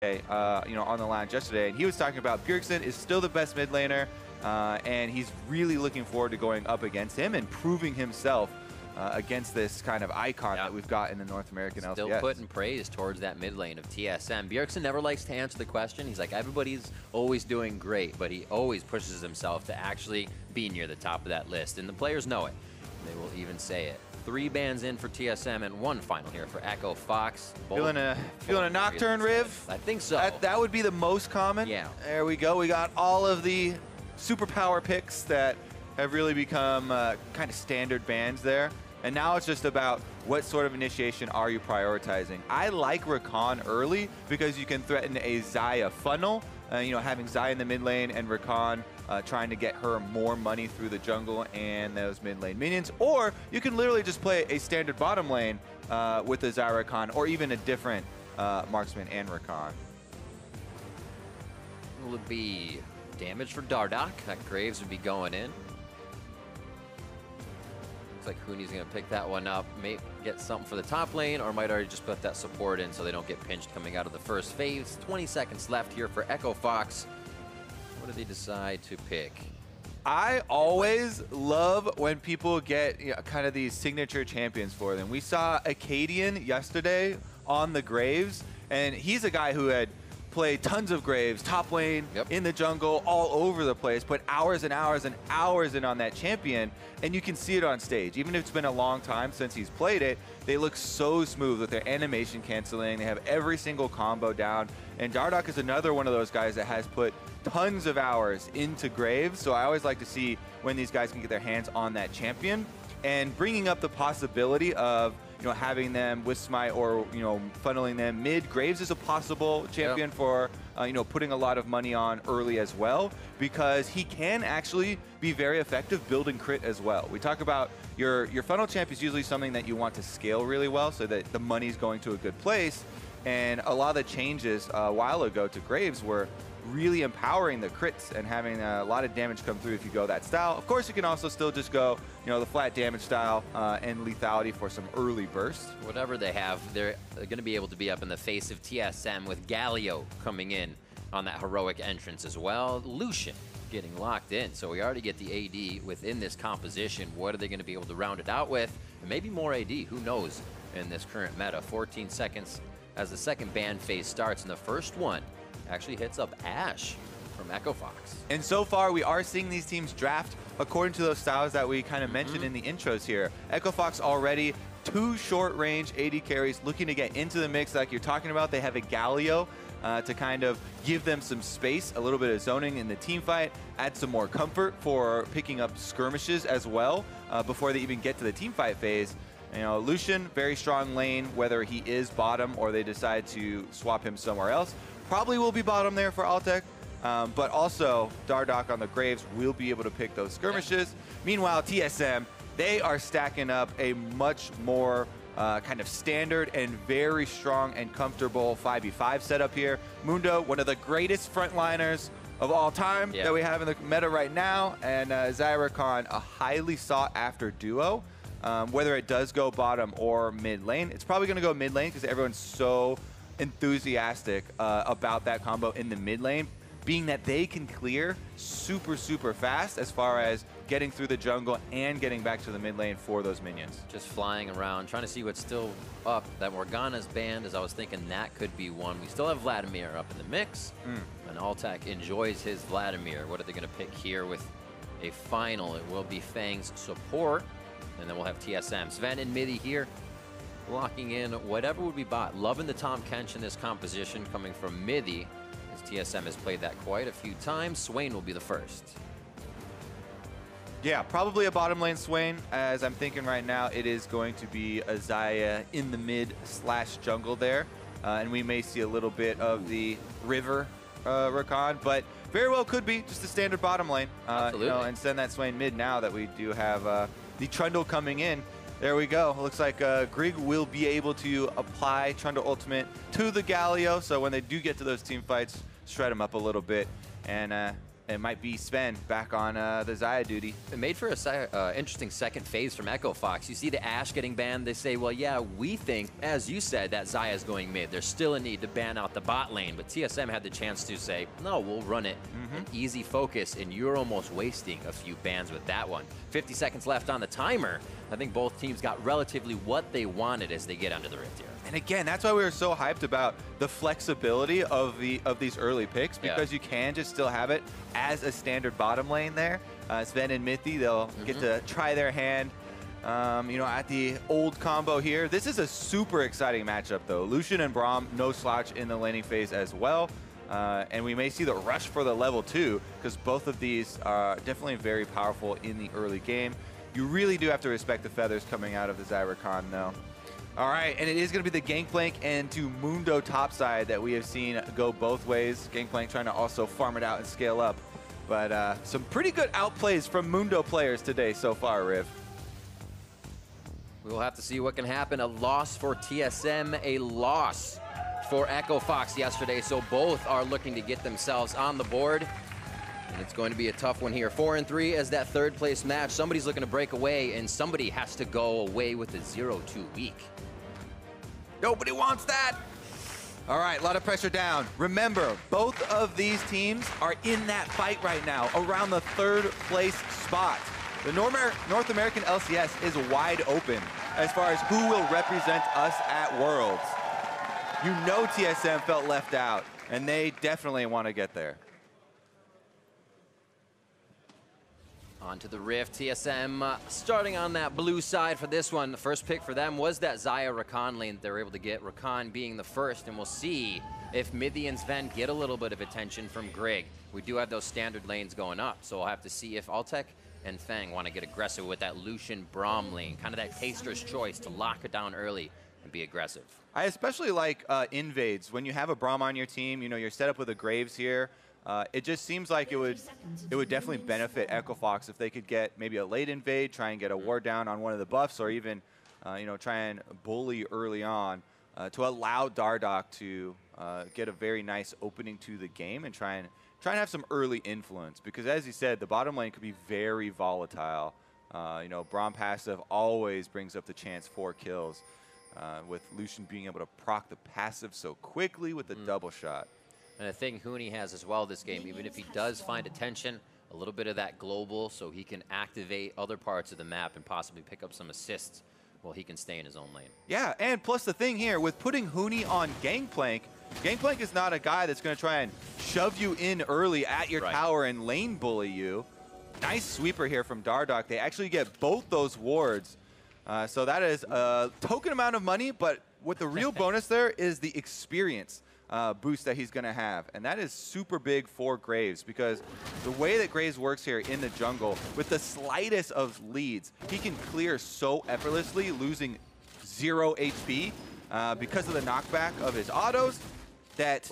on the lounge yesterday, and he was talking about Bjergsen is still the best mid laner, and he's really looking forward to going up against him and proving himself against this kind of icon that we've got in the North American LCS. Still putting praise towards that mid lane of TSM. Bjergsen never likes to answer the question. He's like, everybody's always doing great, but he always pushes himself to actually be near the top of that list, and the players know it. They will even say it. 3 bans in for TSM and 1 final here for Echo Fox. Feeling a Nocturne Riv? I think so. That would be the most common. Yeah. There we go. We got all of the superpower picks that have really become kind of standard bans there. And now it's just about what sort of initiation are you prioritizing. I like Rakan early because you can threaten a Xayah funnel, having Xayah in the mid lane and Rakan trying to get her more money through the jungle and those mid lane minions. Or you can literally just play a standard bottom lane with a Xayah Rakan, or even a different marksman and Rakan. Will it be damage for Dardoch? That Graves would be going in. Like Huni's going to pick that one up, may get something for the top lane, or might already just put that support in so they don't get pinched coming out of the first phase. 20 seconds left here for Echo Fox. What do they decide to pick? I always love when people get kind of these signature champions for them. We saw Acadian yesterday on the Graves, and he's a guy who had played tons of Graves, top lane, in the jungle, all over the place, put hours and hours and hours in on that champion, and you can see it on stage. Even if it's been a long time since he's played it, they look so smooth with their animation canceling. They have every single combo down, and Dardoch is another one of those guys that has put tons of hours into Graves, so I always like to see when these guys can get their hands on that champion, and bringing up the possibility of having them with Smite or, funneling them mid. Graves is a possible champion for, putting a lot of money on early as well, because he can actually be very effective building crit as well. We talk about your funnel champ is usually something that you want to scale really well so that the money's going to a good place. And a lot of the changes a while ago to Graves were really empowering the crits and having a lot of damage come through if you go that style. Of course, you can also still just go, the flat damage style and lethality for some early bursts. Whatever they have, they're going to be able to be up in the face of TSM with Galio coming in on that heroic entrance as well. Lucian getting locked in, so we already get the AD within this composition. What are they going to be able to round it out with? And maybe more AD, who knows, in this current meta. 14 seconds as the second ban phase starts, and the first one actually hits up Ashe from Echo Fox. And so far, we are seeing these teams draft according to those styles that we kind of mentioned in the intros here. Echo Fox already 2 short-range AD carries looking to get into the mix like you're talking about. They have a Galio to kind of give them some space, a little bit of zoning in the team fight, add some more comfort for picking up skirmishes as well before they even get to the team fight phase. Lucian, very strong lane, whether he is bottom or they decide to swap him somewhere else. Probably will be bottom there for Altec, but also Dardoch on the Graves will be able to pick those skirmishes. Meanwhile, TSM, they are stacking up a much more kind of standard and very strong and comfortable 5v5 setup here. Mundo, one of the greatest frontliners of all time that we have in the meta right now, and Xayah Rakan, a highly sought after duo. Whether it does go bottom or mid lane, it's probably going to go mid lane because everyone's so enthusiastic about that combo in the mid lane, being that they can clear super fast as far as getting through the jungle and getting back to the mid lane for those minions. Just flying around, trying to see what's still up. That Morgana's banned, as I was thinking that could be one. We still have Vladimir up in the mix, and Altec enjoys his Vladimir. What are they going to pick here with a final? It will be Feng's support, and then we'll have TSM. Zven and mithy here, locking in whatever would be bot. Loving the Tom Kench in this composition coming from mithy, as TSM has played that quite a few times. Swain will be the first. Yeah, probably a bottom lane Swain. As I'm thinking right now, it is going to be a Xayah in the mid/jungle there. And we may see a little bit of the river Rakan, but very well could be just a standard bottom lane. And send that Swain mid now that we do have the trundle coming in. There we go. Looks like Grig will be able to apply Trundle Ultimate to the Galio, so when they do get to those team fights, shred them up a little bit. And it might be Zven back on the Xayah duty. It made for a interesting second phase from Echo Fox. You see the Ashe getting banned. They say, well, yeah, we think, as you said, that Xayah is going mid. There's still a need to ban out the bot lane, but TSM had the chance to say, no, we'll run it. An easy focus, and you're almost wasting a few bans with that one. 50 seconds left on the timer. I think both teams got relatively what they wanted as they get under the rift here. And again, that's why we were so hyped about the flexibility of these early picks, because you can just still have it as a standard bottom lane there. Zven and mithy, they'll get to try their hand, you know, at the old combo here. This is a super exciting matchup, though. Lucian and Braum, no slouch in the laning phase as well. And we may see the rush for the level 2, because both of these are definitely very powerful in the early game. You really do have to respect the feathers coming out of the Xayah Rakan, though. All right, and it is going to be the Gangplank and to Mundo topside that we have seen go both ways. Gangplank trying to also farm it out and scale up. But some pretty good outplays from Mundo players today so far, Riv. We will have to see what can happen. A loss for TSM, a loss for Echo Fox yesterday. So both are looking to get themselves on the board. And it's going to be a tough one here. 4-3 as that third place match. Somebody's looking to break away, and somebody has to go away with a 0-2 week. Nobody wants that. All right, a lot of pressure down. Remember, both of these teams are in that fight right now, around the third place spot. The North American LCS is wide open as far as who will represent us at Worlds. You know TSM felt left out, and they definitely want to get there. Onto the Rift, TSM starting on that blue side for this one. The first pick for them was that Xayah Rakan lane that they were able to get, Rakan being the first, and we'll see if mithy and Zven get a little bit of attention from Grig. We do have those standard lanes going up, so we'll have to see if Altec and Feng want to get aggressive with that Lucian Braum lane, kind of that taster's choice to lock it down early and be aggressive. I especially like invades. When you have a Braum on your team, you know, you're set up with a Graves here. It just seems like it would definitely benefit Echo Fox if they could get maybe a late invade, try and get a ward down on one of the buffs, or even you know, try and bully early on to allow Dardoch to get a very nice opening to the game and try and have some early influence. Because as you said, the bottom lane could be very volatile. You know, Braum passive always brings up the chance for kills, with Lucian being able to proc the passive so quickly with the double shot. And a thing Huni has as well this game, even if he does find attention, a little bit of that global so he can activate other parts of the map and possibly pick up some assists while he can stay in his own lane. Yeah, and plus the thing here, with putting Huni on Gangplank, Gangplank is not a guy that's going to try and shove you in early at your tower and lane bully you. Nice sweeper here from Dardoch. They actually get both those wards. So that is a token amount of money, but what the real bonus there is the experience boost that he's going to have. And that is super big for Graves, because the way that Graves works here in the jungle, with the slightest of leads, he can clear so effortlessly, losing 0 HP because of the knockback of his autos, that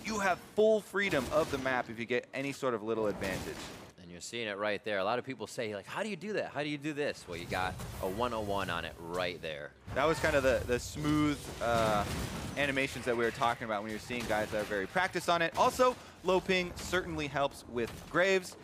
you have full freedom of the map if you get any sort of little advantage. And you're seeing it right there. A lot of people say, like, how do you do that? How do you do this? Well, you got a 101 on it right there. That was kind of the smooth animations that we were talking about when you're seeing guys that are very practiced on it. Also, low ping certainly helps with Graves.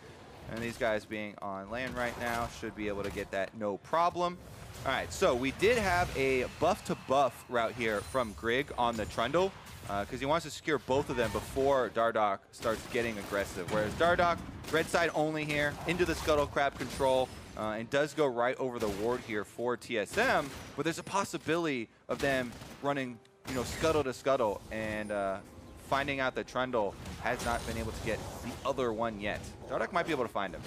And these guys being on land right now should be able to get that no problem. All right, so we did have a buff-to-buff route here from Grig on the trundle, because he wants to secure both of them before Dardoch starts getting aggressive. Whereas Dardoch, red side only here, into the Scuttle Crab control, and does go right over the ward here for TSM, but there's a possibility of them running, you know, scuttle to scuttle, and finding out that Trundle has not been able to get the other one yet. Dardoch might be able to find him.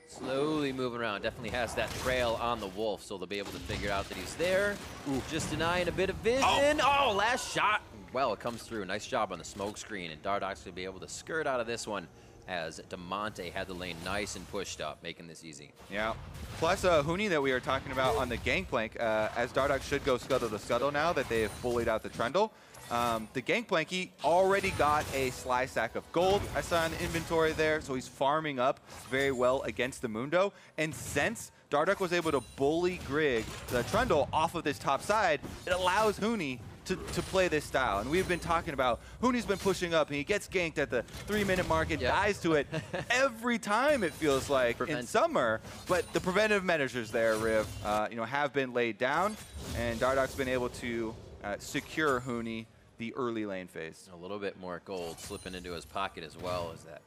Slowly moving around. Definitely has that trail on the wolf, so they'll be able to figure out that he's there. Ooh, just denying a bit of vision. Oh, last shot. Well, it comes through. Nice job on the smoke screen, and Dardoch's going to be able to skirt out of this one as Damonte had the lane nice and pushed up, making this easy. Yeah. Plus, Huni that we were talking about on the Gangplank, as Dardoch should go scuttle to scuttle now that they have bullied out the Trundle. The Gangplank, he already got a sly sack of gold, I saw in the inventory there, so he's farming up very well against the Mundo. And since Dardoch was able to bully Grig, the Trundle, off of this top side, it allows Huni to play this style. And we've been talking about Huni's been pushing up, and he gets ganked at the 3-minute mark and dies to it every time, it feels like, in summer. But the preventative measures there, Riv, you know, have been laid down, and Dardoch's been able to secure Huni the early lane phase. A little bit more gold slipping into his pocket as well as that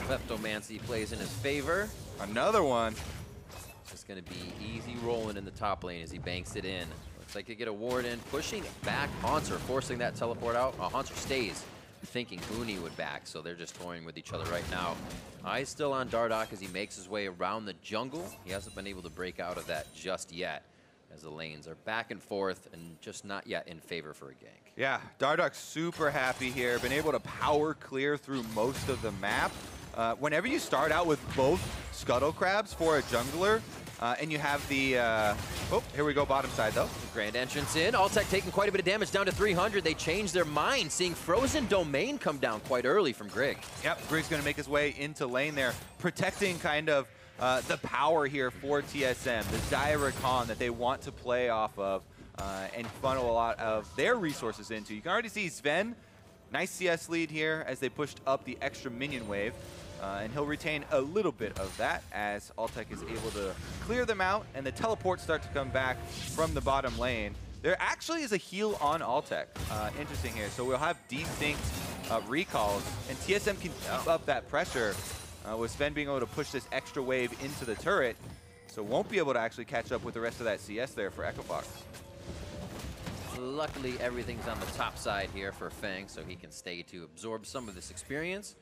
Kleptomancy plays in his favor. Another one. It's going to be easy rolling in the top lane as he banks it in. Looks like he get a ward in, pushing back Hauntzer, forcing that teleport out. Hauntzer stays, thinking Huni would back, so they're just toying with each other right now. Eyes still on Dardoch as he makes his way around the jungle. He hasn't been able to break out of that just yet, as the lanes are back and forth and just not yet in favor for a gank. Yeah, Dardoch's super happy here. Been able to power clear through most of the map. Whenever you start out with both Scuttle Crabs for a jungler, and you have the, oh, here we go, bottom side though. Grand entrance in. Altec taking quite a bit of damage, down to 300. They changed their mind, seeing Frozen Domain come down quite early from Grig. Yep, Grig's gonna make his way into lane there, protecting kind of the power here for TSM, the Xayah Rakan that they want to play off of and funnel a lot of their resources into. You can already see Zven, nice CS lead here as they pushed up the extra minion wave. And he'll retain a little bit of that as Altec is able to clear them out, and the teleports start to come back from the bottom lane. There actually is a heal on Altec. Interesting here. So we'll have distinct recalls, and TSM can keep up that pressure with Sven being able to push this extra wave into the turret. So won't be able to actually catch up with the rest of that CS there for EchoFox. Luckily, everything's on the top side here for Feng, so he can stay to absorb some of this experience.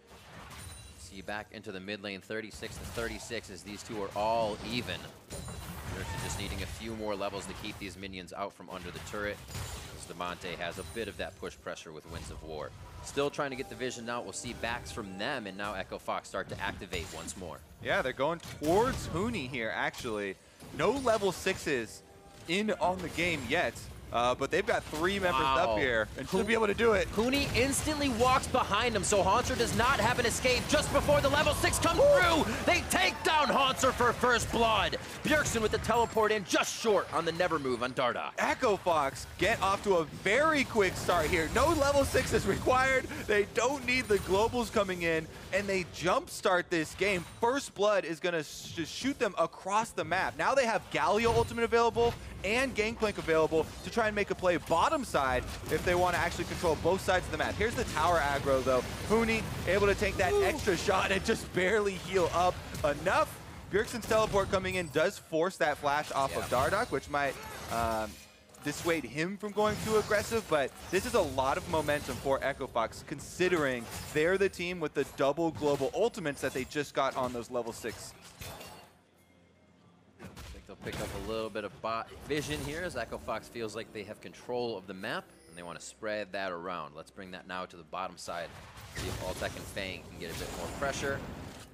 See back into the mid lane, 36 to 36, as these two are all even. Bjergsen just needing a few more levels to keep these minions out from under the turret. As Damonte has a bit of that push pressure with Winds of War. Still trying to get the vision out. We'll see backs from them, and now EchoFox start to activate once more. Yeah, they're going towards Huni here, actually. No level 6s in on the game yet. But they've got 3 members up here and should be able to do it. Huni instantly walks behind him, so Hauntzer does not have an escape just before the level 6 comes through. They take down Hauntzer for first blood. Bjergsen with the teleport in just short on the never move on Dardoch. EchoFox get off to a very quick start here. No level 6 is required. They don't need the globals coming in, and they jumpstart this game. First blood is going to just shoot them across the map. Now they have Galio ultimate available and Gangplank available to try and make a play bottom side if they want to actually control both sides of the map. Here's the tower aggro though. Huni able to take that extra shot and just barely heal up enough. Bjergsen's teleport coming in does force that flash off of Dardoch, which might dissuade him from going too aggressive, but this is a lot of momentum for EchoFox considering they're the team with the double global ultimates that they just got on those level 6. They'll pick up a little bit of bot vision here as EchoFox feels like they have control of the map and they want to spread that around. Let's bring that now to the bottom side. See if Altec and Feng can get a bit more pressure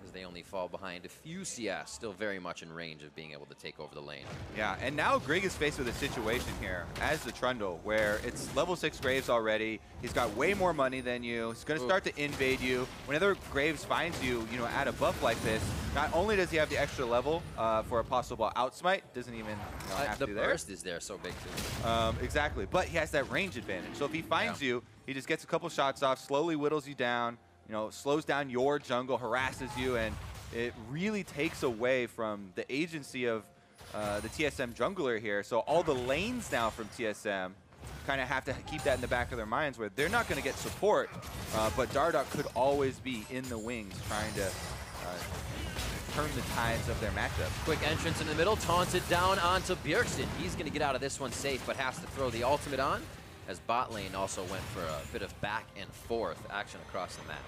as they only fall behind a few CS, still very much in range of being able to take over the lane. Yeah, and now Grig is faced with a situation here as the Trundle where it's level 6 Graves already. He's got way more money than you. He's going to start to invade you. Whenever Graves finds you, you know, at a buff like this, not only does he have the extra level for a possible outsmite, doesn't even have to the there. burst is there so big too. Exactly, but he has that range advantage. So if he finds you, he just gets a couple shots off, slowly whittles you down, you know, slows down your jungle, harasses you, and it really takes away from the agency of the TSM jungler here. So all the lanes now from TSM kind of have to keep that in the back of their minds where they're not going to get support, but Dardoch could always be in the wings trying to turn the tides of their matchup. Quick entrance in the middle, taunted down onto Bjergsen. He's going to get out of this one safe, but has to throw the ultimate on, as bot lane also went for a bit of back and forth action across the map.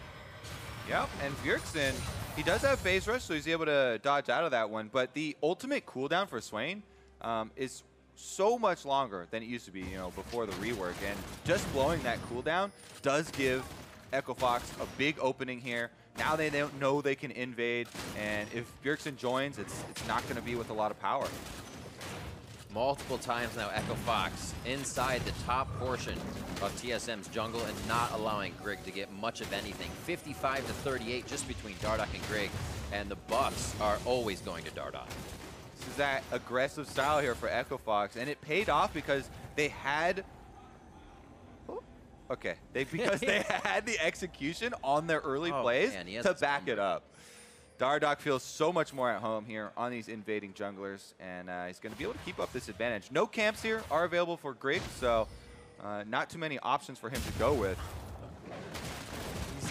Yep, and Bjergsen, he does have phase rush, so he's able to dodge out of that one, but the ultimate cooldown for Swain is so much longer than it used to be, you know, before the rework, and just blowing that cooldown does give EchoFox a big opening here. Now they don't know they can invade, and if Bjergsen joins, it's not going to be with a lot of power. Multiple times now, EchoFox inside the top portion of TSM's jungle and not allowing Grig to get much of anything. 55 to 38 just between Dardoch and Grig, and the buffs are always going to Dardoch. This is that aggressive style here for EchoFox, and it paid off because they had Okay, because they had the execution on their early plays man, to back it up. Dardoch feels so much more at home here on these invading junglers, and he's going to be able to keep up this advantage. No camps here are available for Grig, so not too many options for him to go with.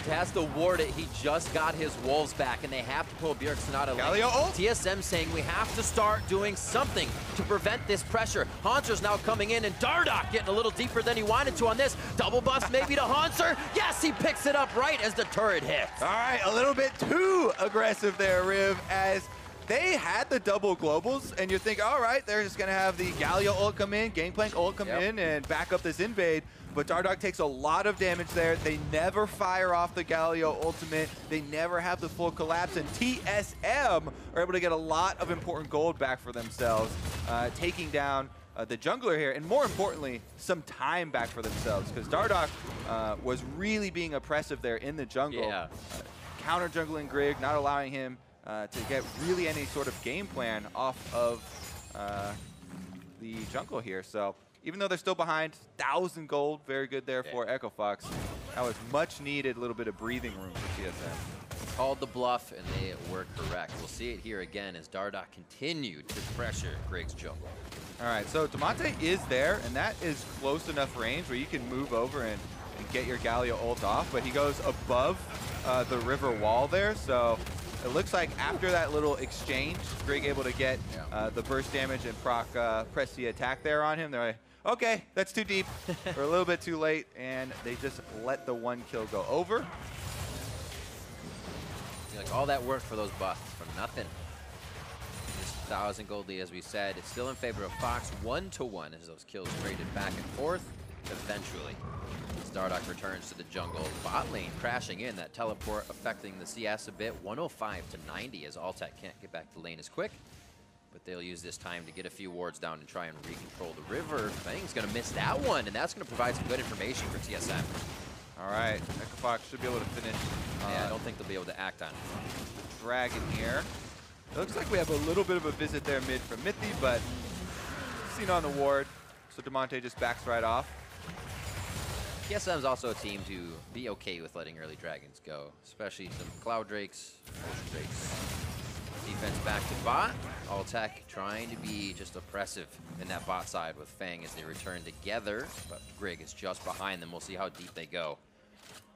He has to ward it. He just got his wolves back, and they have to pull Bjergsen out of lane. Galio ult. TSM saying we have to start doing something to prevent this pressure. Hauntzer's now coming in, and Dardoch getting a little deeper than he wanted to on this. Double buff maybe to Hauntzer. Yes, he picks it up right as the turret hits. All right, a little bit too aggressive there, Riv, as they had the double globals, and you think, all right, they're just going to have the Galio ult come in, Gangplank ult come in, and back up this invade. But Dardoch takes a lot of damage there. They never fire off the Galio ultimate. They never have the full collapse, and TSM are able to get a lot of important gold back for themselves, taking down the jungler here, and more importantly, some time back for themselves, because Dardoch was really being oppressive there in the jungle. Counter jungling Grig, not allowing him to get really any sort of game plan off of the jungle here. So even though they're still behind, 1,000 gold, very good there for Echo Fox. That was much needed, a little bit of breathing room for TSM. Called the bluff, and they were correct. We'll see it here again as Dardoch continued to pressure Grig's jungle. All right, so Damonte is there, and that is close enough range where you can move over and get your Galio ult off, but he goes above the river wall there, so it looks like after that little exchange, Grig able to get the burst damage and press the attack there on him. They're like, okay, that's too deep. We're a little bit too late, and they just let the one kill go over. Like all that work for those buffs for nothing. This 1,000 gold lead, as we said, it's still in favor of Fox 1-1 as those kills traded back and forth. Eventually, Dardoch returns to the jungle. Bot lane crashing in, that teleport affecting the CS a bit. 105 to 90 as Altec can't get back to lane as quick. But they'll use this time to get a few wards down and try and recontrol the river. Feng's going to miss that one, and that's going to provide some good information for TSM. All right, Echo Fox should be able to finish. Yeah, I don't think they'll be able to act on it. Dragon here. It looks like we have a little bit of a visit there mid from Mithy, but seen on the ward, so Damonte just backs right off. TSM's also a team to be okay with letting early dragons go, especially some Cloud Drakes, Ocean Drakes. Defense back to bot. Altec trying to be just oppressive in that bot side with Feng as they return together, but Grig is just behind them. We'll see how deep they go.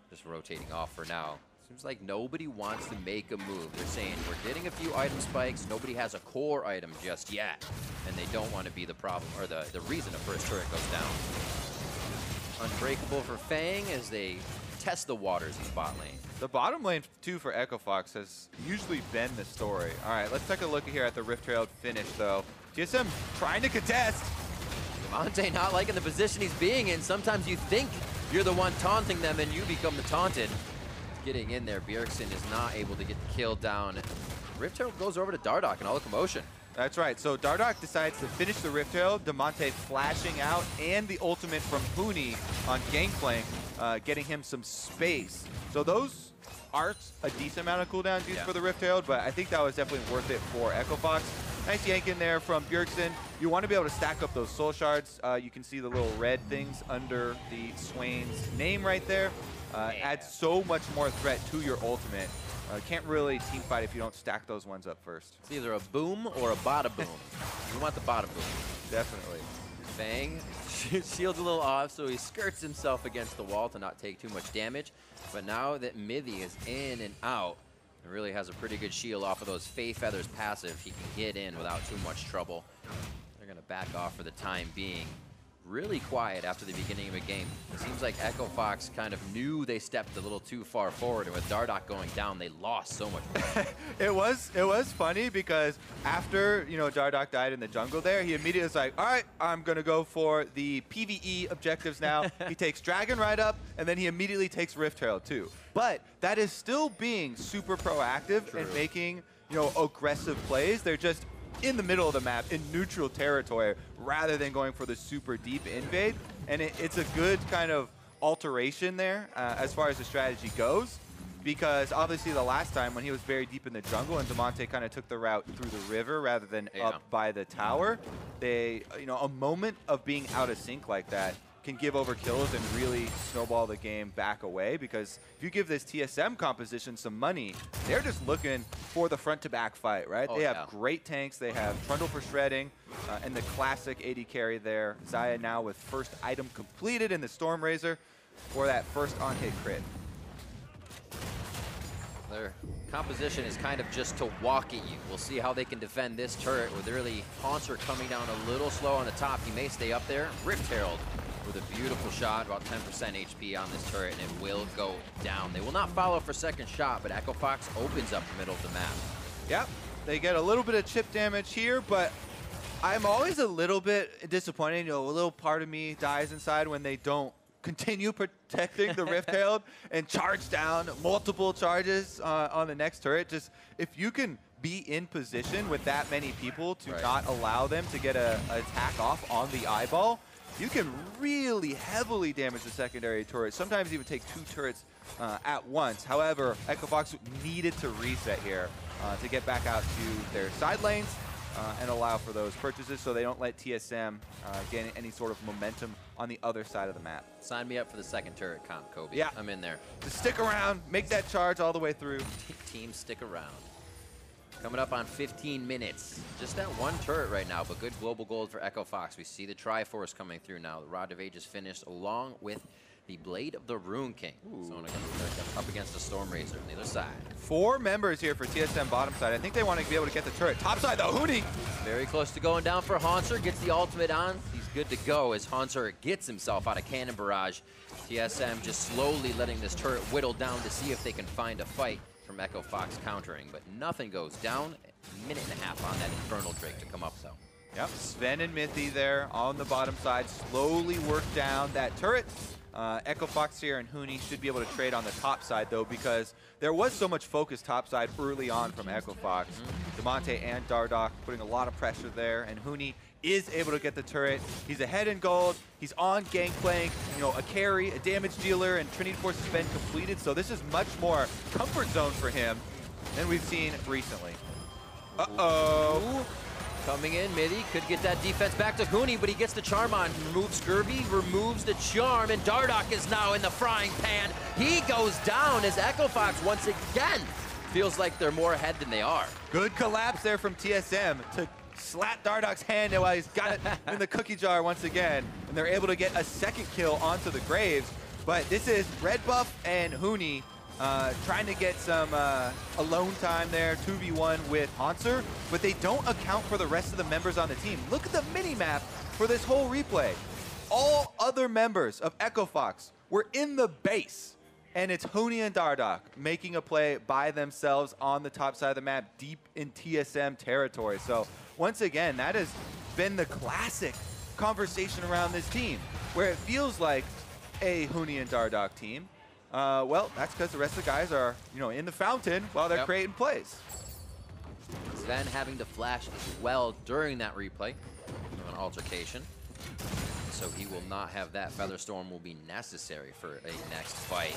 Just rotating off for now. Seems like nobody wants to make a move. They're saying, we're getting a few item spikes. Nobody has a core item just yet, and they don't want to be the problem, or the reason a first turret goes down. Unbreakable for Feng as they test the waters in the bot lane. The bottom lane, too, for Echo Fox has usually been the story. All right, let's take a look here at the Rift Trailed finish, though. TSM trying to contest. Damonte not liking the position he's being in. Sometimes you think you're the one taunting them, and you become the taunted. Getting in there, Bjergsen is not able to get the kill down. Rift Trail goes over to Dardoch and all the commotion. That's right. So Dardoch decides to finish the Rift Trail. Damonte flashing out, and the ultimate from Huni on Gangplank, getting him some space. So those aren't a decent amount of cooldowns used for the Rift Trail, but I think that was definitely worth it for Echo Fox. Nice yank in there from Bjergsen. You want to be able to stack up those soul shards. You can see the little red things under the Swain's name right there. Adds so much more threat to your ultimate. Can't really team fight if you don't stack those ones up first. It's either a boom or a bada boom. You want the bada boom. Definitely. Feng shields a little off, so he skirts himself against the wall to not take too much damage. But now that mithy is in and out, it really has a pretty good shield off of those Fae Feathers passive. He can get in without too much trouble. They're going to back off for the time being. Really quiet after the beginning of a game. It seems like Echo Fox kind of knew they stepped a little too far forward, and with Dardoch going down, they lost so much more. It was funny because after, you know, Dardoch died in the jungle there, he immediately was like, all right, I'm going to go for the PvE objectives now. He takes Dragon right up, and then he immediately takes Rift Trail too. But that is still being super proactive and making, you know, aggressive plays. They're just in the middle of the map in neutral territory rather than going for the super deep invade. And it's a good kind of alteration there as far as the strategy goes, because obviously the last time when he was very deep in the jungle and Damonte kind of took the route through the river rather than up by the tower, they, you know, a moment of being out of sync like that can give over kills and really snowball the game back away, because if you give this TSM composition some money, they're just looking for the front-to-back fight, right? Oh, they have great tanks. They have Trundle for shredding and the classic AD carry there. Xayah now with first item completed in the Storm Razor for that first on-hit crit. Their composition is kind of just to walk at you. We'll see how they can defend this turret with really Hauntzer coming down a little slow on the top. He may stay up there. Rift Herald with a beautiful shot, about 10% HP on this turret, and it will go down. They will not follow for second shot, but Echo Fox opens up the middle of the map. Yep, they get a little bit of chip damage here, but I'm always a little bit disappointed. You know, a little part of me dies inside when they don't continue protecting the Rift Herald and charge down multiple charges on the next turret. Just if you can be in position with that many people to not allow them to get an attack off on the eyeball, you can really heavily damage the secondary turret, sometimes even take 2 turrets at once. However, Echo Fox needed to reset here to get back out to their side lanes and allow for those purchases so they don't let TSM gain any sort of momentum on the other side of the map. Sign me up for the second turret comp, Kobe. Yeah. I'm in there. Just stick around, make that charge all the way through. Team stick around. Coming up on 15 minutes. Just that one turret right now, but good global gold for Echo Fox. We see the Triforce coming through now. The Rod of Ages finished along with the Blade of the Rune King. So up against the Storm Razor on the other side. 4 members here for TSM bottom side. I think they want to be able to get the turret. Top side, though, Huni. Very close to going down for Hauntzer. Gets the ultimate on. He's good to go as Hauntzer gets himself out of cannon barrage. TSM just slowly letting this turret whittle down to see if they can find a fight from Echo Fox countering, but nothing goes down. A minute and a half on that Infernal Drake to come up, so. Yep, Zven and mithy there on the bottom side, slowly work down that turret. Echo Fox here and Huni should be able to trade on the top side, though, because there was so much focus top side early on from Echo Fox. Damonte and Dardoch putting a lot of pressure there, and Huni is able to get the turret. He's ahead in gold. He's on Gangplank, you know, a carry, a damage dealer, and Trinity Force has been completed, so this is much more comfort zone for him than we've seen recently. Uh-oh. Coming in, mithy could get that defense back to Huni, but he gets the charm on. Removes Scurvy, removes the charm, and Dardoch is now in the frying pan. He goes down as Echo Fox once again feels like they're more ahead than they are. Good collapse there from TSM to slap Dardoch's hand while he's got it in the cookie jar once again, and they're able to get a second kill onto the Graves. But this is Red Buff and Huni trying to get some alone time there, 2v1 with Hauntzer, but they don't account for the rest of the members on the team. Look at the mini-map for this whole replay. All other members of Echo Fox were in the base, and it's Huni and Dardoch making a play by themselves on the top side of the map, deep in TSM territory. So once again, that has been the classic conversation around this team, where it feels like a Huni and Dardoch team. Well, that's because the rest of the guys are, you know, in the fountain while they're creating plays. Zven having to flash as well during that replay of an altercation. So he will not have that. Featherstorm will be necessary for a next fight.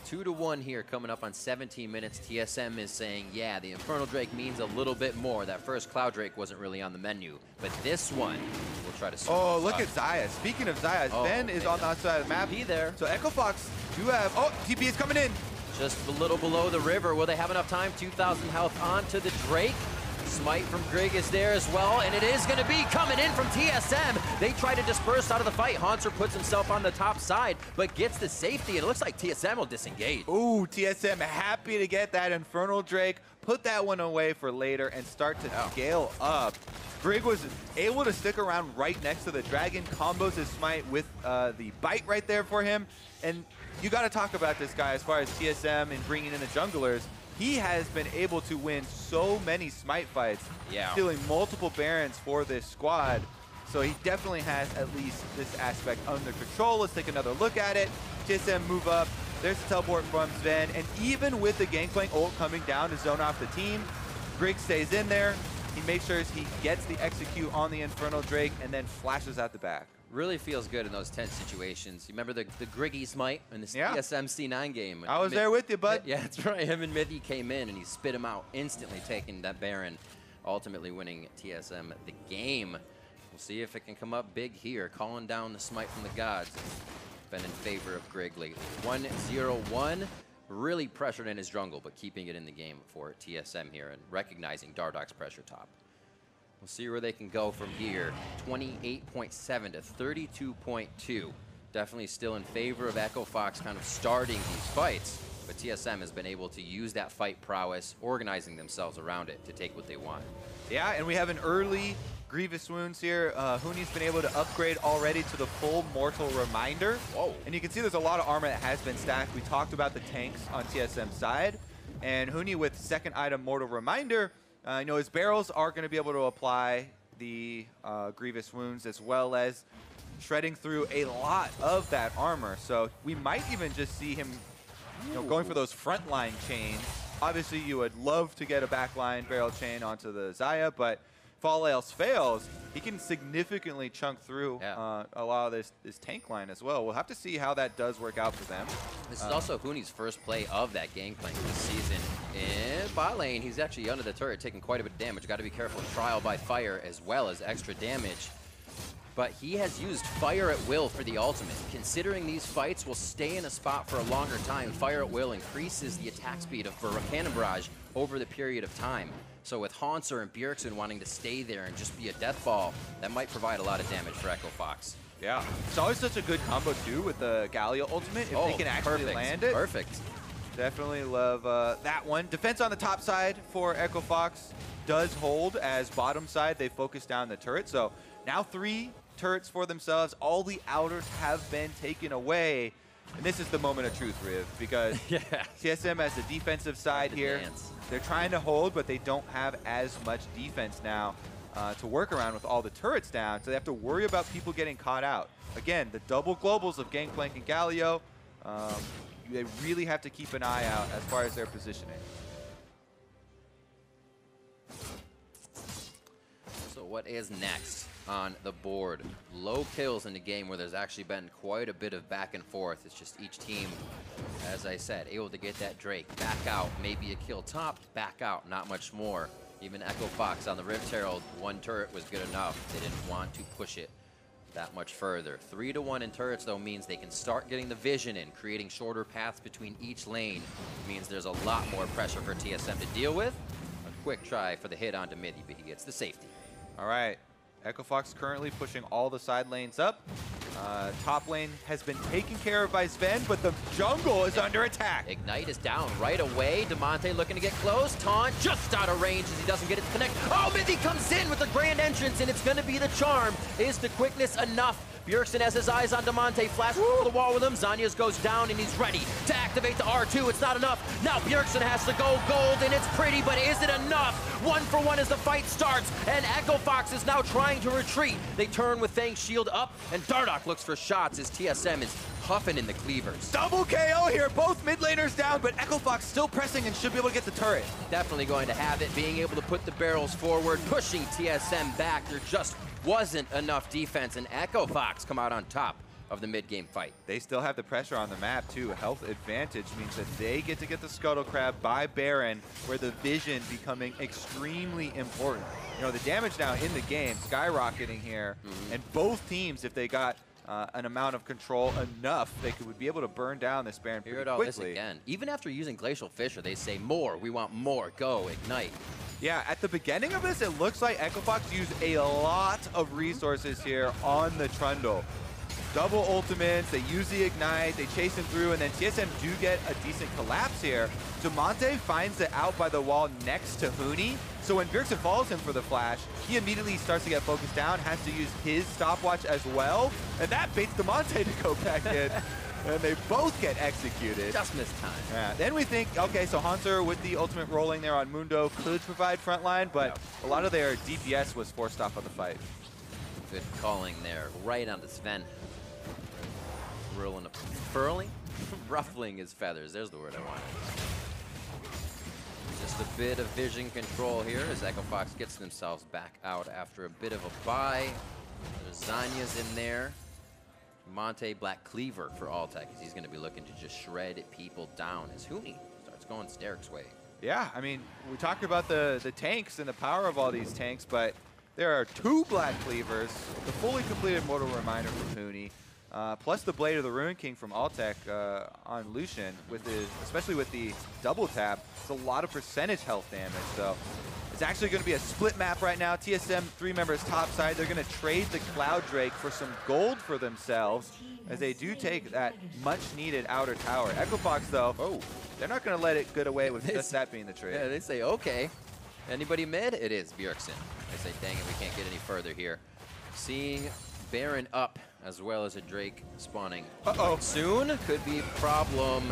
2-1 here coming up on 17 minutes. TSM is saying, yeah, the Infernal Drake means a little bit more. That first Cloud Drake wasn't really on the menu, but this one will try to. Oh, look at Xayah. Speaking of Xayah, Zven is on the outside of the map. TP there. So Echo Fox do have, oh, TP is coming in. Just a little below the river. Will they have enough time? 2,000 health onto the Drake. Smite from Grig is there as well, and it is going to be coming in from TSM. They try to disperse out of the fight. Hauntzer puts himself on the top side, but gets the safety, and it looks like TSM will disengage. Ooh, TSM happy to get that Infernal Drake, put that one away for later, and start to scale up. Grig was able to stick around right next to the dragon, combos his Smite with the bite right there for him, and you got to talk about this guy as far as TSM and bringing in the junglers. He has been able to win so many Smite fights, stealing multiple Barons for this squad. So he definitely has at least this aspect under control. Let's take another look at it. TSM move up. There's the teleport from Zven. And even with the Gangplank ult coming down to zone off the team, Grig stays in there. He makes sure he gets the execute on the Infernal Drake and then flashes out the back. Really feels good in those tense situations. You remember the Griggy Smite in the TSM C9 game? I was there with you, bud. Yeah, that's right. Him and mithy came in, and he spit him out, instantly taking that Baron, ultimately winning TSM the game. We'll see if it can come up big here. Calling down the smite from the gods. Been in favor of Grig lately. 1-0-1. Really pressured in his jungle, but keeping it in the game for TSM here and recognizing Dardoch's pressure top. We'll see where they can go from here. 28.7 to 32.2. Definitely still in favor of Echo Fox kind of starting these fights, but TSM has been able to use that fight prowess, organizing themselves around it to take what they want. Yeah, and we have an early Grievous Wounds here. Huni's been able to upgrade already to the full Mortal Reminder. Whoa. And you can see there's a lot of armor that has been stacked. We talked about the tanks on TSM's side. And Huni with second item Mortal Reminder, you know, his barrels are going to be able to apply the Grievous Wounds as well as shredding through a lot of that armor. So we might even just see him, you know, going for those frontline chains. Obviously, you would love to get a backline barrel chain onto the Xayah, but if all else fails, he can significantly chunk through a lot of this tank line as well. We'll have to see how that does work out for them. This is also Huni's first play of that Gangplank this season. In bot lane, he's actually under the turret, taking quite a bit of damage. Got to be careful. Trial by fire as well as extra damage. But he has used Fire at Will for the ultimate. Considering these fights will stay in a spot for a longer time, Fire at Will increases the attack speed of Rakan and Barrage over the period of time. So with Hauntzer and Bjergsen wanting to stay there and just be a death ball, that might provide a lot of damage for Echo Fox. Yeah, it's always such a good combo too with the Galio ultimate if they can actually land it. Perfect. Definitely love that one. Defense on the top side for Echo Fox does hold as bottom side they focus down the turret. So now 3 turrets for themselves. All the outers have been taken away. And this is the moment of truth, Riv, because TSM has the defensive side here. They're trying to hold, but they don't have as much defense now to work around with all the turrets down. So they have to worry about people getting caught out. Again, the double globals of Gangplank and Galio, they really have to keep an eye out as far as their positioning. So what is next on the board? Low kills in the game where there's actually been quite a bit of back and forth. It's just each team, as I said, able to get that Drake back out, maybe a kill top, back out, not much more. Even Echo Fox on the Rift Herald, 1 turret was good enough. They didn't want to push it that much further. 3-1 in turrets though means they can start getting the vision in, creating shorter paths between each lane. It means there's a lot more pressure for TSM to deal with. A quick try for the hit onto mithy, but he gets the safety. All right. Echo Fox currently pushing all the side lanes up. Top lane has been taken care of by Zven, but the jungle is under attack. Ignite is down right away. Damonte looking to get close. Taunt just out of range as he doesn't get it to connect. Oh, mithy comes in with the grand entrance, and it's going to be the charm. Is the quickness enough? Bjergsen has his eyes on Damonte, flashes over the wall with him. Zanyas goes down, and he's ready to activate the R2. It's not enough. Now Bjergsen has to go gold, and it's pretty, but is it enough? 1-for-1 as the fight starts, and Echo Fox is now trying to retreat. They turn with Feng's shield up, and Dardoch looks for shots as TSM is huffing in the cleavers. Double KO here, both mid laners down, but Echo Fox still pressing and should be able to get the turret. Definitely going to have it, being able to put the barrels forward, pushing TSM back. There just wasn't enough defense, and Echo Fox come out on top of the mid-game fight. They still have the pressure on the map too. Health advantage means that they get to get the Scuttle Crab by Baron, where the vision becoming extremely important. You know, the damage now in the game skyrocketing here, and both teams, if they got an amount of control enough, they would be able to burn down this Baron pretty quickly. Hear it all this again. Even after using Glacial Fissure, they say more. We want more. Go, ignite. Yeah, at the beginning of this, it looks like Echo Fox used a lot of resources here on the Trundle. Double ultimates, they use the ignite, they chase him through, and then TSM do get a decent collapse here. Damonte finds it out by the wall next to Huni, so when Bjergsen follows him for the flash, he immediately starts to get focused down, has to use his stopwatch as well, and that baits Damonte to go back in. And they both get executed. Just missed time. Yeah. Then we think, okay, so Hauntzer with the ultimate rolling there on Mundo could provide frontline, but a lot of their DPS was forced off of the fight. Good calling there, right on the Zven. Ruffling his feathers. There's the word I wanted. Just a bit of vision control here as Echo Fox gets themselves back out after a bit of a bye. There's Zanya's in there. Monte Black Cleaver for Altec, as he's going to be looking to just shred people down as Huni starts going Steric's way. Yeah, I mean, we talked about the tanks and the power of all these tanks, but There are 2 Black Cleavers, the fully completed Mortal Reminder from Huni, plus the Blade of the Ruin King from Altec on Lucian, especially with the double tap. It's a lot of percentage health damage, so it's actually going to be a split map right now. TSM 3 members top side. They're going to trade the Cloud Drake for some gold for themselves, as they do take that much needed outer tower. EchoFox, though, they're not going to let it get away with just that being the trade. Yeah, they say, okay. Anybody mid? It is Bjergsen. They say, dang it, we can't get any further here. Seeing Baron up, as well as a Drake spawning soon, could be a problem.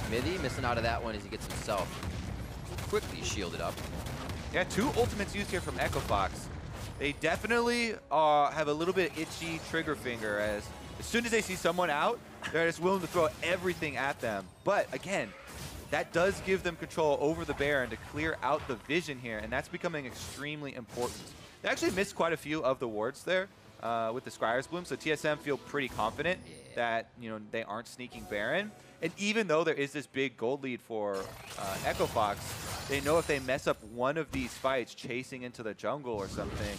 mithy missing out of that one as he gets himself quickly shielded up. Yeah, 2 ultimates used here from EchoFox. They definitely have a little bit itchy trigger finger, as soon as they see someone out, they're just willing to throw everything at them. But again, that does give them control over the Baron to clear out the vision here, and that's becoming extremely important. They actually missed quite a few of the wards there with the Scryer's Bloom, so TSM feel pretty confident that they aren't sneaking Baron. And even though there is this big gold lead for EchoFox, they know if they mess up one of these fights chasing into the jungle or something,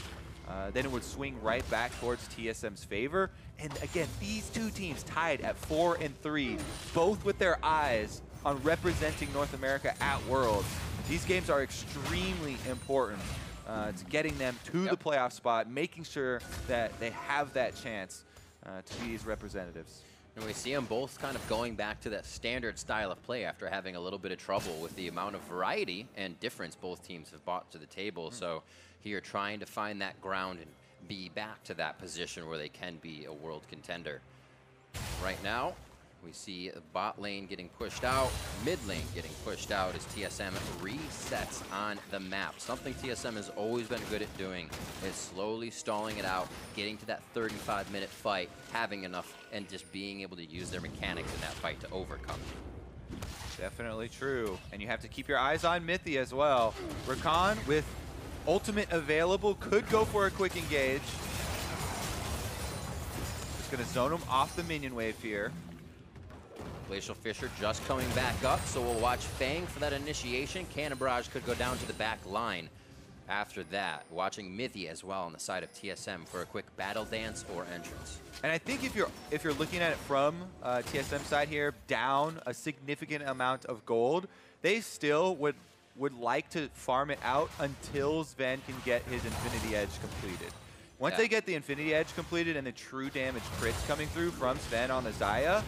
then it would swing right back towards TSM's favor. And again, these 2 teams tied at 4 and 3, both with their eyes on representing North America at Worlds. These games are extremely important to getting them to the playoff spot, making sure that they have that chance to be these representatives. And we see them both kind of going back to that standard style of play after having a little bit of trouble with the amount of variety and difference both teams have brought to the table. So here trying to find that ground and be back to that position where they can be a world contender. Right now, we see the bot lane getting pushed out, mid lane getting pushed out as TSM resets on the map. Something TSM has always been good at doing is slowly stalling it out, getting to that 35-minute fight, having enough, and just being able to use their mechanics in that fight to overcome. Definitely true. And you have to keep your eyes on mithy as well. Rakan with ultimate available could go for a quick engage. Just going to zone him off the minion wave here. Glacial Fissure just coming back up, so we'll watch Feng for that initiation. Cannon Barrage could go down to the back line after that. Watching mithy as well on the side of TSM for a quick battle dance or entrance. And I think if you're looking at it from TSM side here, down a significant amount of gold, they still would like to farm it out until Zven can get his Infinity Edge completed. Once they get the Infinity Edge completed and the true damage crits coming through from Zven on the Xayah,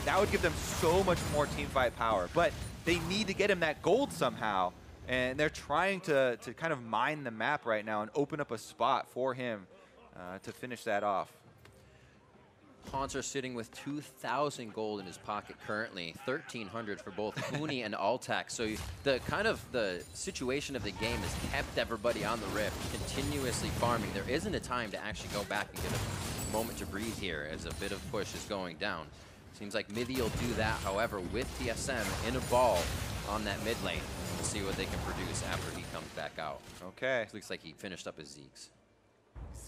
that would give them so much more teamfight power. But they need to get him that gold somehow, and they're trying to kind of mine the map right now and open up a spot for him to finish that off. Hauntzer sitting with 2,000 gold in his pocket currently, 1,300 for both Huni and Altec. So the situation of the game has kept everybody on the rift, continuously farming. There isn't a time to actually go back and get a moment to breathe here as a bit of push is going down. Seems like mithy will do that, however, with TSM in a ball on that mid lane. We'll see what they can produce after he comes back out. Okay. It looks like he finished up his Zeeks.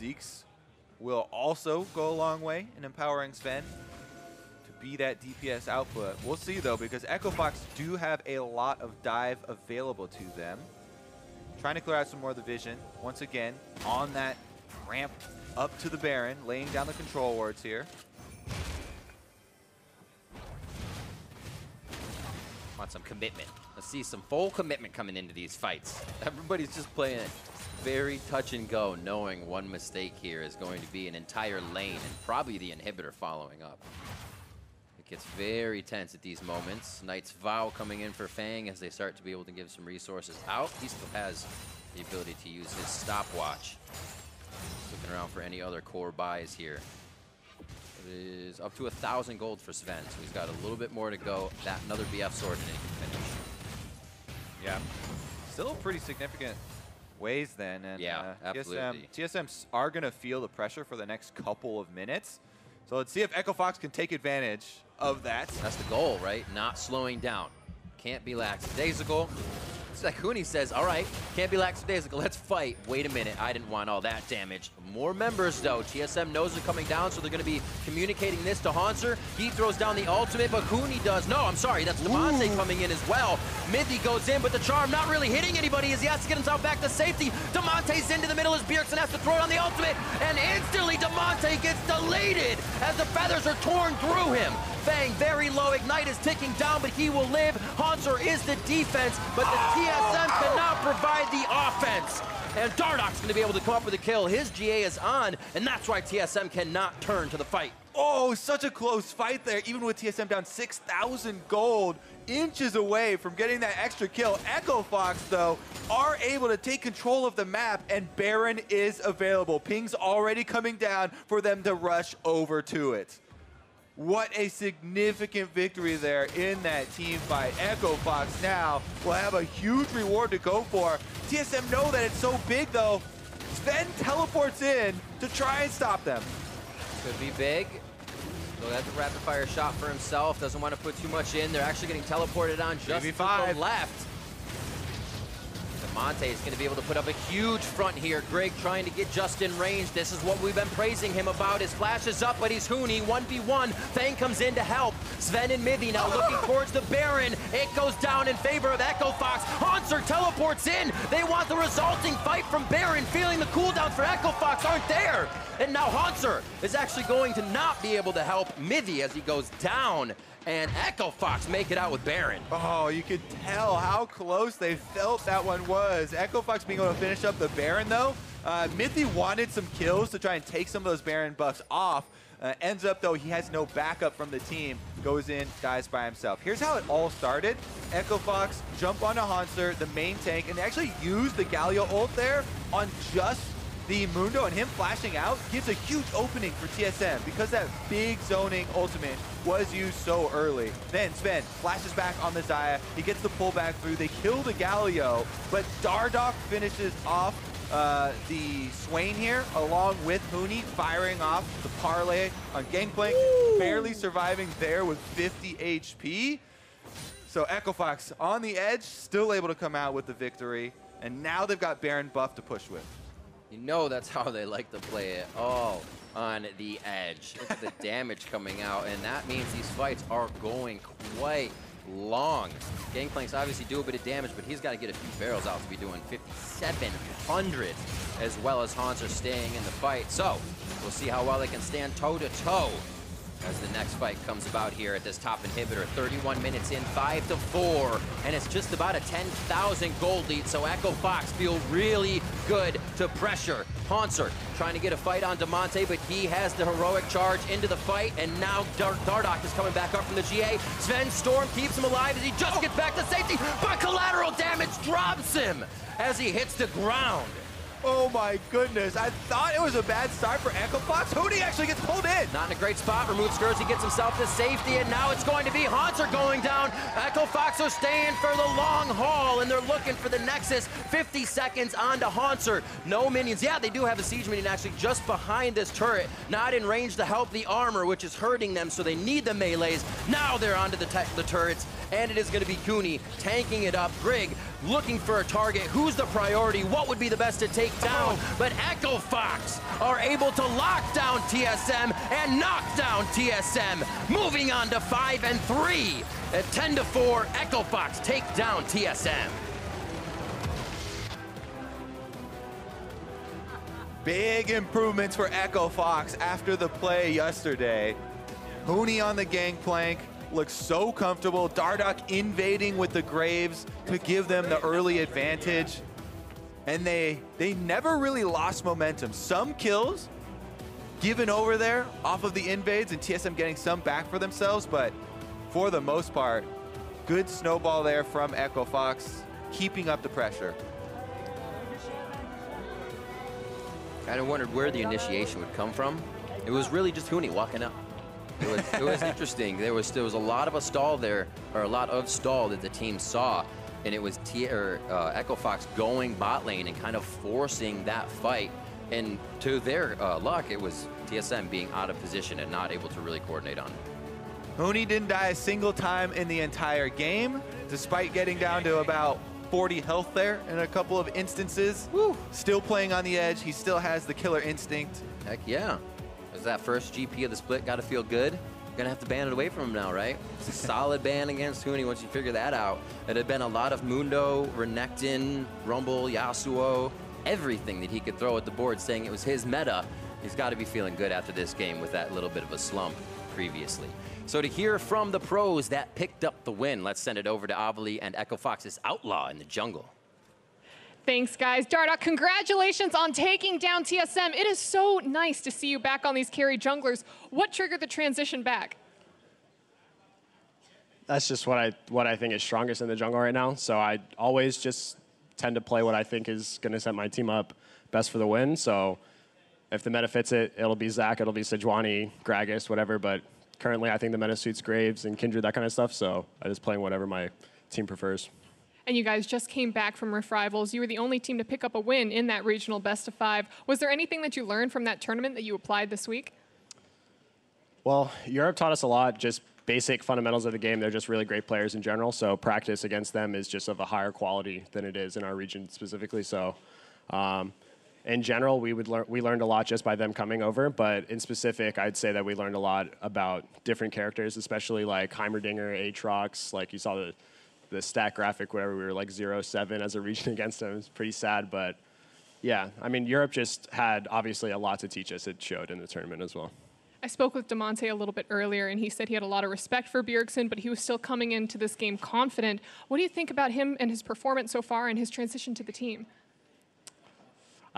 Zeeks will also go a long way in empowering Zven to be that DPS output. We'll see, though, because EchoFox do have a lot of dive available to them. Trying to clear out some more of the vision. Once again, on that ramp up to the Baron, laying down the control wards here. Want some commitment. Let's see some full commitment coming into these fights. Everybody's just playing it very touch and go, knowing one mistake here is going to be an entire lane and probably the inhibitor following up. It gets very tense at these moments. Knight's Vow coming in for Feng as they start to be able to give some resources out. He still has the ability to use his stopwatch. Looking around for any other core buys here. It is up to 1,000 gold for Zven, so he's got a little bit more to go. That another BF sword and he can finish. Yeah, still pretty significant ways then, and yeah, absolutely. TSM are going to feel the pressure for the next couple of minutes. So let's see if EchoFox can take advantage of that. That's the goal, right? Not slowing down. Can't be lackadaisical. looks like Huni says, all right, can't be lackadaisical, let's fight. Wait a minute, I didn't want all that damage. More members though. TSM knows they're coming down, so they're gonna be communicating this to Hauntzer. He throws down the ultimate, but Huni does. No, I'm sorry, that's Damonte coming in as well. Mithy goes in, but the charm not really hitting anybody as he has to get himself back to safety. Damonte's into the middle as Bjergsen has to throw down the ultimate, and instantly Damonte gets deleted as the feathers are torn through him. Feng, very low, Ignite is ticking down, but he will live. Hauntzer is the defense, but the TSM cannot provide the offense. And Dardoch's gonna be able to come up with a kill. His GA is on, and that's why TSM cannot turn to the fight. Oh, such a close fight there, even with TSM down 6,000 gold, inches away from getting that extra kill. Echo Fox, though, are able to take control of the map, and Baron is available. Ping's already coming down for them to rush over to it. What a significant victory there in that team fight. Echo Fox now will have a huge reward to go for. TSM know that it's so big, though. Zven teleports in to try and stop them. Could be big. So that's a rapid fire shot for himself. Doesn't want to put too much in. They're actually getting teleported on just to the left. Damonte is going to be able to put up a huge front here. Grig trying to get just in range. This is what we've been praising him about. His flash is up, but he's Huni. 1v1. Feng comes in to help. Zven and mithy now looking towards the Baron. It goes down in favor of Echo Fox. Hauntzer teleports in. They want the resulting fight from Baron, feeling the cooldowns for Echo Fox aren't there. And now Hauntzer is actually going to not be able to help mithy as he goes down. And Echo Fox make it out with Baron. Oh, you could tell how close they felt that one was. Echo Fox being able to finish up the Baron, though. Mithy wanted some kills to try and take some of those Baron buffs off. Ends up, though, he has no backup from the team. Goes in, dies by himself. Here's how it all started. Echo Fox jump onto Hauntzer, the main tank, and they actually use the Galio ult there on just the Mundo, and him flashing out gives a huge opening for TSM because that big zoning ultimate was used so early. Then Zven flashes back on the Xayah. He gets the pullback through. They kill the Galio, but Dardoch finishes off the Swain here, along with Huni firing off the parlay on Gangplank, barely surviving there with 50 HP. So Echo Fox on the edge, still able to come out with the victory, and now they've got Baron buff to push with. You know that's how they like to play it. Oh, on the edge. Look at the damage coming out, and that means these fights are going quite long. Gangplank's obviously do a bit of damage, but he's got to get a few barrels out to be doing 5,700, as well as Hauntzer staying in the fight. So we'll see how well they can stand toe-to-toe as the next fight comes about here at this top inhibitor. 31 minutes in, 5-4, and it's just about a 10,000 gold lead, so Echo Fox feel really good to pressure. Hauntzer trying to get a fight on Damonte, but he has the heroic charge into the fight, and now Dardoch is coming back up from the GA. Zven Storm keeps him alive as he just gets back to safety, but collateral damage drops him as he hits the ground. Oh my goodness, I thought it was a bad start for Echo Fox. Huni actually gets pulled in. Not in a great spot, removes Scourge, he gets himself to safety, and now it's going to be Hauntzer going down. Echo Fox are staying for the long haul, and they're looking for the Nexus. 50 seconds onto Hauntzer. No minions. Yeah, they do have a siege minion actually just behind this turret, not in range to help the armor, which is hurting them, so they need the melees. Now they're onto the turrets, and it is going to be Huni tanking it up. Grig looking for a target. Who's the priority? What would be the best to take down? But Echo Fox are able to lock down TSM and knock down TSM. Moving on to 5-3. At 10-4, Echo Fox take down TSM. Big improvements for Echo Fox after the play yesterday. Huni on the Gangplank. Looks so comfortable. Dardoch invading with the Graves to give them the early advantage. And they never really lost momentum. Some kills given over there off of the invades and TSM getting some back for themselves, but for the most part, good snowball there from Echo Fox, keeping up the pressure. Kind of wondered where the initiation would come from. It was really just Huni walking up. It was interesting. There was a lot of a stall there, or a lot of stall that the team saw, and it was Echo Fox going bot lane and kind of forcing that fight. And to their luck, it was TSM being out of position and not able to really coordinate on it. Huni didn't die a single time in the entire game, despite getting down to about 40 health there in a couple of instances. Woo. Still playing on the edge. He still has the killer instinct. Heck yeah. There's that first GP of the split. Got to feel good. Gonna have to ban it away from him now, right? It's a solid ban against Huni once you figure that out. It had been a lot of Mundo, Renekton, Rumble, Yasuo, everything that he could throw at the board saying it was his meta. He's got to be feeling good after this game with that little bit of a slump previously. So to hear from the pros that picked up the win, let's send it over to Avali and Echo Fox's Outlaw in the jungle. Thanks, guys. Dardoch, congratulations on taking down TSM. It is so nice to see you back on these carry junglers. What triggered the transition back? That's just what I think is strongest in the jungle right now. So I always just tend to play what I think is going to set my team up best for the win. So if the meta fits it, it'll be Zach, it'll be Sejuani, Gragas, whatever. But currently, I think the meta suits Graves and Kindred, that kind of stuff. So I'm just playing whatever my team prefers. And you guys just came back from Rift Rivals. You were the only team to pick up a win in that regional best of 5. Was there anything that you learned from that tournament that you applied this week? Well, Europe taught us a lot, just basic fundamentals of the game. They're just really great players in general. So practice against them is just of a higher quality than it is in our region specifically. So in general, we learned a lot just by them coming over. But in specific, I'd say that we learned a lot about different characters, especially like Heimerdinger, Aatrox. Like you saw the stat graphic, whatever, we were like 0-7 as a region against them. It's pretty sad, but yeah, I mean, Europe just had obviously a lot to teach us. It showed in the tournament as well. I spoke with Damonte a little bit earlier, and he said he had a lot of respect for Bjergsen, but he was still coming into this game confident. What do you think about him and his performance so far and his transition to the team?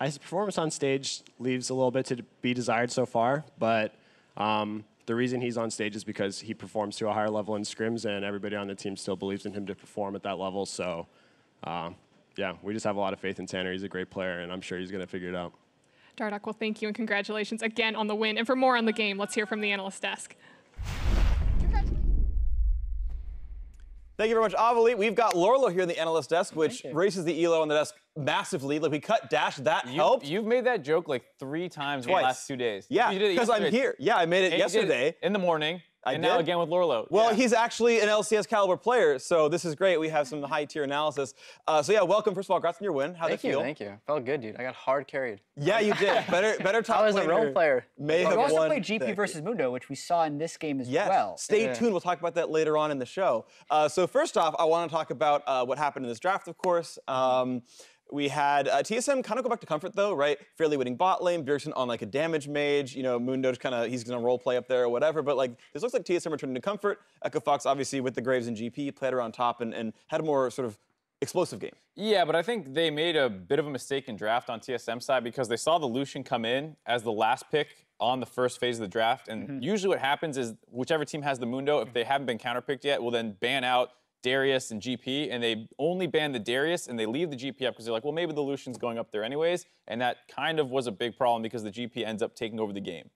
His performance on stage leaves a little bit to be desired so far, but the reason he's on stage is because he performs to a higher level in scrims, and everybody on the team still believes in him to perform at that level. So, yeah, we just have a lot of faith in Tanner. He's a great player, and I'm sure he's going to figure it out. Dardoch, well, thank you, and congratulations again on the win. And for more on the game, let's hear from the analyst desk. Thank you very much, Avali. We've got Lorlo here in the analyst desk, which raises the elo on the desk massively. Like, we cut Dash, that helped. You've made that joke like 3 times in the last 2 days. Yeah, because I'm here. Yeah, I made it yesterday. In the morning. Now again with Lorlo. Well, he's actually an LCS caliber player, so this is great. We have some high-tier analysis. So yeah, welcome. First of all, congrats on your win. How'd it feel? Thank you. Felt good, dude. I got hard carried. Yeah, you did. Better top I was a role player. May have we also won played GP versus Mundo, which we saw in this game as well. Stay tuned. We'll talk about that later on in the show. So first off, I want to talk about what happened in this draft, of course. We had TSM kind of go back to comfort, though, right? Fairly winning bot lane, Bjergsen on like a damage mage. You know, Mundo kind of, he's going to role play up there or whatever. But like, this looks like TSM returning to comfort. Echo Fox, obviously, with the Graves and GP, played around top and had a more sort of explosive game. Yeah, but I think they made a bit of a mistake in draft on TSM side because they saw the Lucian come in as the last pick on the first phase of the draft. And usually what happens is whichever team has the Mundo, if they haven't been counterpicked yet, will then ban out Darius and GP, and they only ban the Darius and they leave the GP up because they're like, well, maybe the Lucian's going up there anyways. And that kind of was a big problem because the GP ends up taking over the game.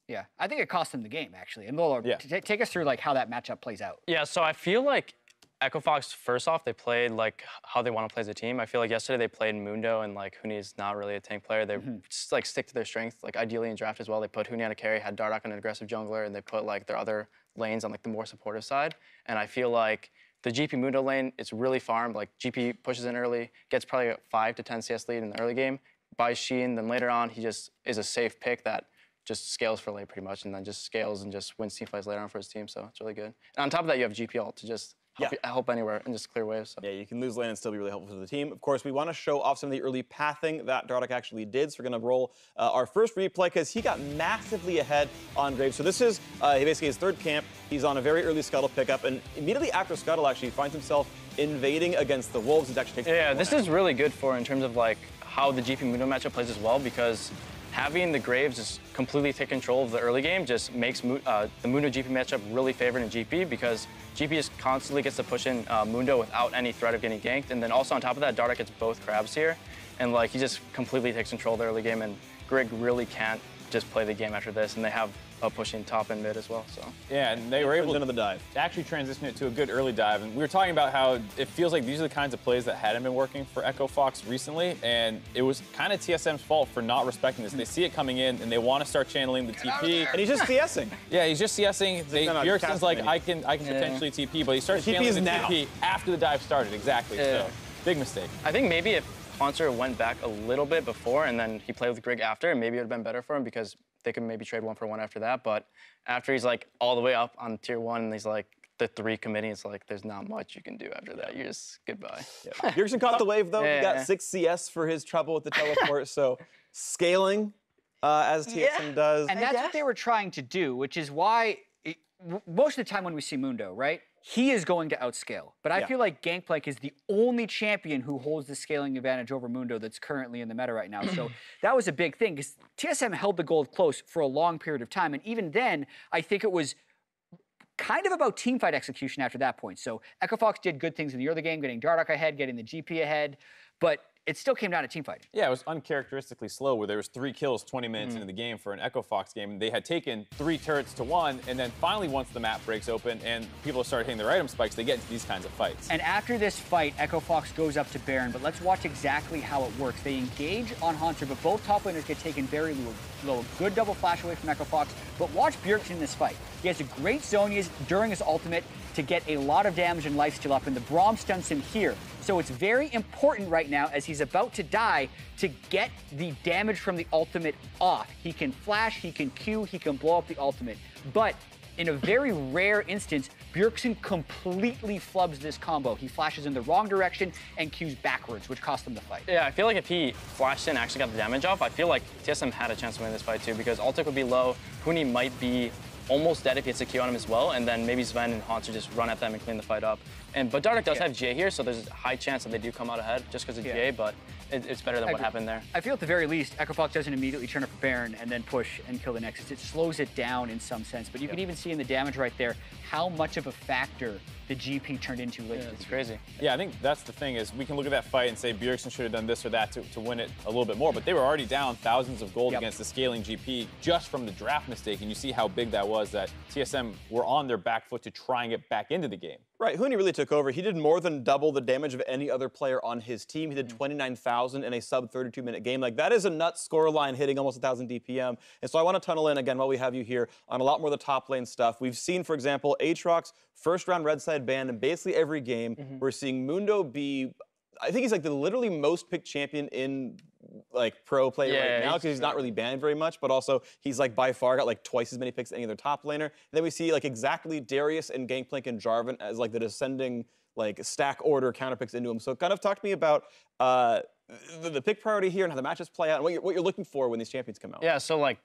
Yeah, I think it cost him the game, actually. And Lolo, take us through like how that matchup plays out. Yeah, so I feel like Echo Fox, first off, they played like how they want to play as a team. I feel like yesterday they played Mundo, and like Huni's not really a tank player. They just like stick to their strength. Like ideally in draft as well, they put Huni on a carry, had Dardoch on an aggressive jungler, and they put like their other lanes on like the more supportive side. And I feel like the GP Mundo lane, it's really farmed. Like GP pushes in early, gets probably a 5 to 10 CS lead in the early game, buys Sheen, then later on he just is a safe pick that just scales for late pretty much, and then just scales and just wins team fights later on for his team, so it's really good. And on top of that, you have GP ult to just help anywhere and just clear waves. So. Yeah, you can lose lane and still be really helpful for the team. Of course, we want to show off some of the early pathing that Dardoch actually did, so we're going to roll our first replay because he got massively ahead on Graves. So this is basically his third camp. He's on a very early Scuttle pickup, and immediately after Scuttle, actually, he finds himself invading against the Wolves. It actually takes this is really good for in terms of like how the GP Mundo matchup plays as well, because having the Graves just completely take control of the early game just makes the Mundo GP matchup really favored in GP, because GP just constantly gets to push in Mundo without any threat of getting ganked. And then also on top of that, Dardoch gets both crabs here. And like he just completely takes control of the early game, and Grig really can't just play the game after this. And they have a pushing top and mid as well. So yeah, and they were able into the dive. To actually transition it to a good early dive. And we were talking about how it feels like these are the kinds of plays that hadn't been working for Echo Fox recently, and it was kind of TSM's fault for not respecting this. They see it coming in and they want to start channeling the TP. And he's just CSing. Yeah, he's just CSing. Bjergsen's like, I can potentially TP, but he starts channeling the TP after the dive started. Exactly. So Big mistake. I think maybe if Hauntzer went back a little bit before and then he played with Grig after, maybe it would have been better for him because they could maybe trade 1-for-1 after that. But after he's like all the way up on tier 1 and he's like the 3 committee, it's like there's not much you can do after that. You're just goodbye. Yeah. Bjergsen caught the wave though. He got 6 CS for his trouble with the teleport. So scaling as TSM does. And that's what they were trying to do, which is why most of the time when we see Mundo, right, he is going to outscale. But I feel like Gangplank is the only champion who holds the scaling advantage over Mundo that's currently in the meta right now. So that was a big thing because TSM held the gold close for a long period of time. And even then, I think it was kind of about teamfight execution after that point. So EchoFox did good things in the early game, getting Dardoch ahead, getting the GP ahead. But it still came down to teamfighting. Yeah, it was uncharacteristically slow where there was 3 kills 20 minutes into the game for an EchoFox game. And they had taken 3 turrets to 1, and then finally once the map breaks open and people start hitting their item spikes, they get into these kinds of fights. And after this fight, EchoFox goes up to Baron, but let's watch exactly how it works. They engage on Hauntzer, but both top laners get taken very low. Good double flash away from EchoFox, but watch Bjergsen in this fight. He has a great Zhonya's during his ultimate to get a lot of damage and lifesteal up, and the Braum stuns him here. So it's very important right now, as he's about to die, to get the damage from the ultimate off. He can flash, he can Q, he can blow up the ultimate. But in a very rare instance, Bjergsen completely flubs this combo. He flashes in the wrong direction and Qs backwards, which cost him the fight. Yeah, I feel like if he flashed in and actually got the damage off, I feel like TSM had a chance to win this fight too, because Altec would be low, Huni might be almost dead if he hits a Q on him as well, and then maybe Zven and Hauntzer just run at them and clean the fight up. But Dardoch does have GA here, so there's a high chance that they do come out ahead just because of GA, but it's better than what happened there. I feel at the very least, EchoFox doesn't immediately turn up for Baron and then push and kill the Nexus. It slows it down in some sense, but you can even see in the damage right there how much of a factor the GP turned into later. It's crazy. Yeah, I think that's the thing is we can look at that fight and say Bjergsen should have done this or that to win it a little bit more, but they were already down thousands of gold against the scaling GP just from the draft mistake, and you see how big that was, that TSM were on their back foot to try and get back into the game. Right, Huni really took over. He did more than double the damage of any other player on his team. He did 29,000 in a sub 32-minute game. Like, that is a nuts scoreline hitting almost 1,000 DPM. And so I want to tunnel in again while we have you here on a lot more of the top lane stuff. We've seen, for example, Aatrox first round red side ban in basically every game. We're seeing Mundo be, I think he's like the literally most picked champion in like pro play right now because he's not really banned very much, but also he's like by far got like twice as many picks as any other top laner. And then we see like exactly Darius and Gangplank and Jarvan as like the descending like stack order counter picks into him. So kind of talk to me about the pick priority here and how the matches play out and what you're looking for when these champions come out. Yeah, so like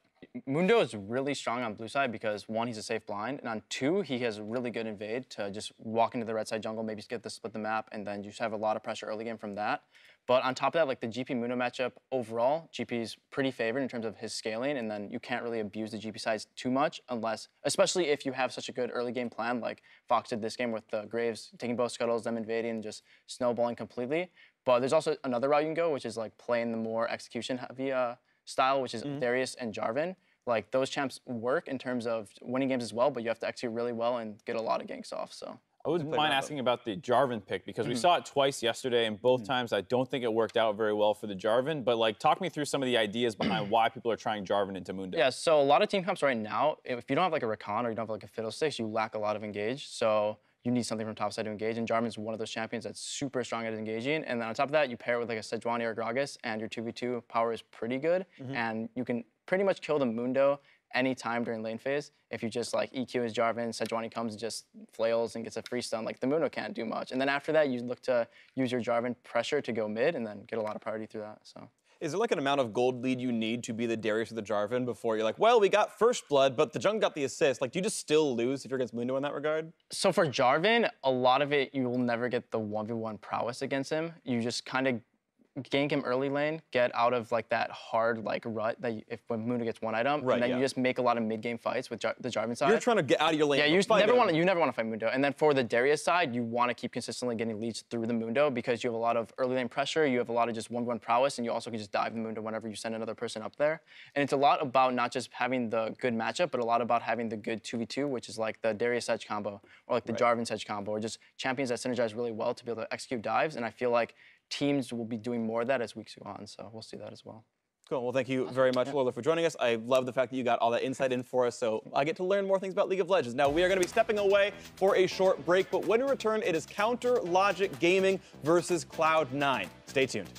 Mundo is really strong on blue side because 1, he's a safe blind, and on 2, he has a really good invade to just walk into the red side jungle, maybe get the split the map, and then you just have a lot of pressure early game from that. But on top of that, like the GP Mundo matchup overall, GP is pretty favored in terms of his scaling, and then you can't really abuse the GP sides too much unless, especially if you have such a good early game plan like Fox did this game with the Graves taking both scuttles, them invading, and just snowballing completely. But there's also another route you can go, which is like playing the more execution heavy style, which is Darius and Jarvan. Like those champs work in terms of winning games as well, but you have to execute really well and get a lot of ganks off. So I wouldn't mind asking about the Jarvan pick because we saw it twice yesterday, and both times I don't think it worked out very well for the Jarvan. But like, talk me through some of the ideas behind why people are trying Jarvan into Mundo. Yeah, so a lot of team comps right now, if you don't have like a Rakan or you don't have like a Fiddlesticks, you lack a lot of engage. So you need something from top side to engage, and Jarvan's one of those champions that's super strong at engaging. And then on top of that, you pair it with like a Sejuani or Gragas, and your 2v2 power is pretty good, and you can pretty much kill the Mundo any time during lane phase. If you just like EQ his Jarvan, Sejuani comes and just flails and gets a free stun, like the Mundo can't do much. And then after that, you look to use your Jarvan pressure to go mid and then get a lot of priority through that, so. Is there like an amount of gold lead you need to be the Darius or the Jarvan before you're like, well, we got first blood, but the jungle got the assist? Like, do you just still lose if you're against Mundo in that regard? So for Jarvan, a lot of it, you will never get the 1v1 prowess against him. You just kind of gank him early lane, get out of like that hard like rut that when Mundo gets one item, and then you just make a lot of mid-game fights with the Jarvan side. You're trying to get out of your lane. Yeah, you never want to fight Mundo. And then for the Darius side, you want to keep consistently getting leads through the Mundo because you have a lot of early lane pressure, you have a lot of just 1v1 prowess, and you also can just dive the Mundo whenever you send another person up there. And it's a lot about not just having the good matchup, but a lot about having the good 2v2, which is like the Darius edge combo, or like the Jarvan edge combo, or just champions that synergize really well to be able to execute dives. And I feel like teams will be doing more of that as weeks go on, so we'll see that as well. Cool. Well, thank you very much, Lola, for joining us. I love the fact that you got all that insight in for us, so I get to learn more things about League of Legends. Now, we are going to be stepping away for a short break, but when we return, it is Counter Logic Gaming versus Cloud9. Stay tuned.